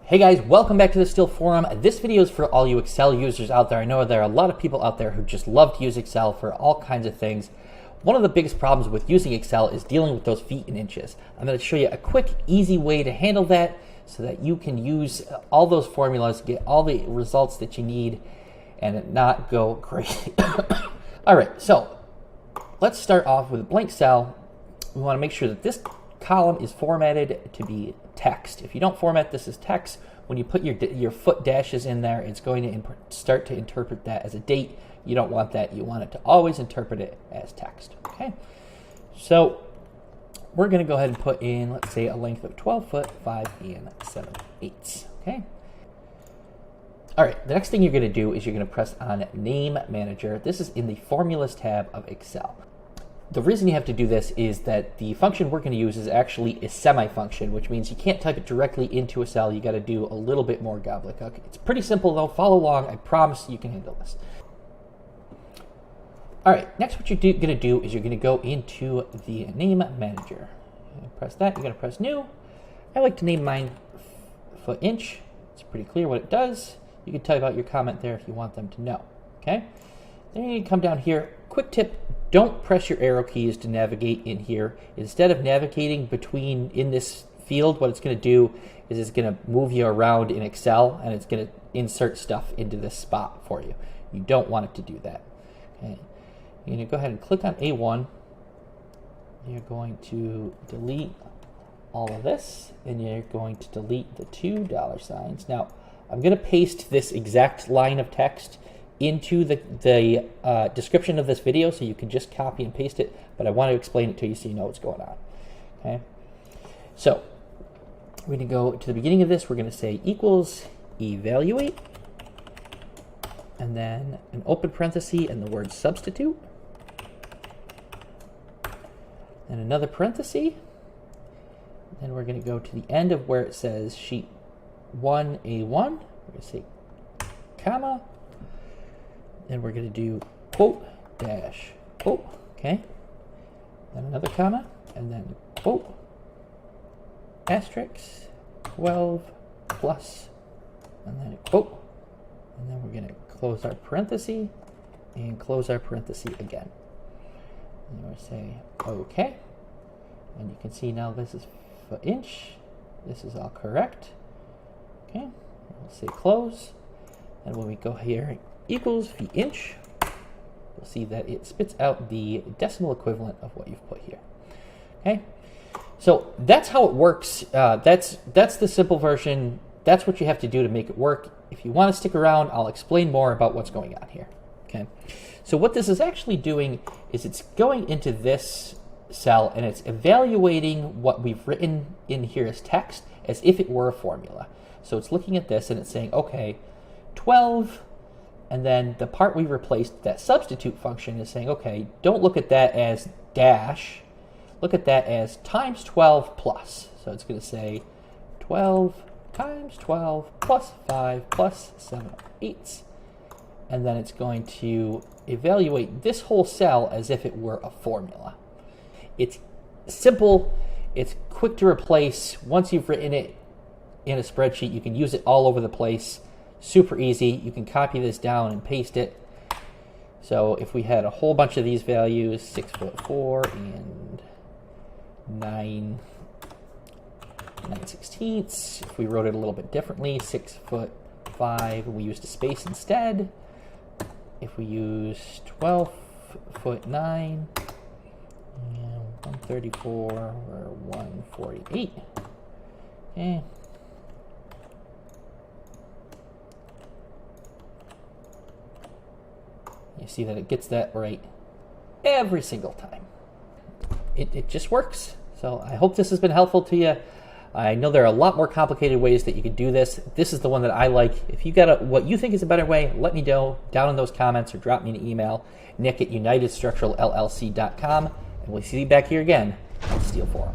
Hey guys, welcome back to the Steel Forum. This video is for all you Excel users out there. I know there are a lot of people out there who just love to use Excel for all kinds of things. One of the biggest problems with using Excel is dealing with those feet and inches. I'm going to show you a quick, easy way to handle that so that you can use all those formulas, get all the results that you need, and not go crazy. All right, so let's start off with a blank cell. We want to make sure that this column is formatted to be text. If you don't format this as text, when you put your foot dashes in there, it's going to start to interpret that as a date. You don't want that. You want it to always interpret it as text. Okay, so we're going to go ahead and put in, let's say, a length of 12 foot, 5 7/8. Okay. All right, the next thing you're going to do is you're going to press on Name Manager. This is in the Formulas tab of Excel. The reason you have to do this is that the function we're going to use is actually a semi-function, which means you can't type it directly into a cell. You got to do a little bit more gobbledygook. It's pretty simple though. Follow along. I promise you can handle this. All right, next what you're going to do is you're going to go into the Name Manager. Press that. You're going to press New. I like to name mine foot inch. It's pretty clear what it does. You can type out your comment there if you want them to know. Okay. Then you can come down here. Quick tip. Don't press your arrow keys to navigate in here. Instead of navigating in this field, what it's going to do is it's going to move you around in Excel, and it's going to insert stuff into this spot for you. You don't want it to do that. Okay. You're going to go ahead and click on A1. You're going to delete all of this, and you're going to delete the $2 Now, I'm going to paste this exact line of text into the description of this video, so you can just copy and paste it, but I want to explain it to you so you know what's going on. Okay, so we're going to go to the beginning of this. We're going to say equals evaluate, and then an open parenthesis and the word substitute, and another parenthesis. Then we're going to go to the end of where it says sheet 1A1. We're going to say comma. Then we're going to do quote dash quote, okay? Then another comma, and then quote asterisk 12 plus, and then a quote, and then we're going to close our parenthesis and close our parenthesis again. And we'll say okay, and you can see now this is foot inch. This is all correct. Okay, we'll say close, and when we go here equals feet inch, you'll see that it spits out the decimal equivalent of what you've put here. Okay, so that's how it works. That's the simple version. That's what you have to do to make it work. If you want to stick around, I'll explain more about what's going on here. Okay, so what this is actually doing is it's going into this cell and it's evaluating what we've written in here as text as if it were a formula. So it's looking at this and it's saying, okay, 12, and then the part we replaced, that substitute function, is saying, okay, don't look at that as dash, look at that as times 12 plus. So it's going to say 12 times 12 plus 5 plus 7/8. And then it's going to evaluate this whole cell as if it were a formula. It's simple, it's quick to replace. Once you've written it in a spreadsheet, you can use it all over the place. Super easy. You can copy this down and paste it. So if we had a whole bunch of these values, 6'4" and 9/16, if we wrote it a little bit differently, 6'5", and we used a space instead. If we use 12'9", 134 or 148. Okay. You see that it gets that right every single time. It just works. So I hope this has been helpful to you. I know there are a lot more complicated ways that you could do this. This is the one that I like. If you got what you think is a better way, let me know down in those comments or drop me an email, nick@unitedstructuralllc.com, and we'll see you back here again on Steel Forum.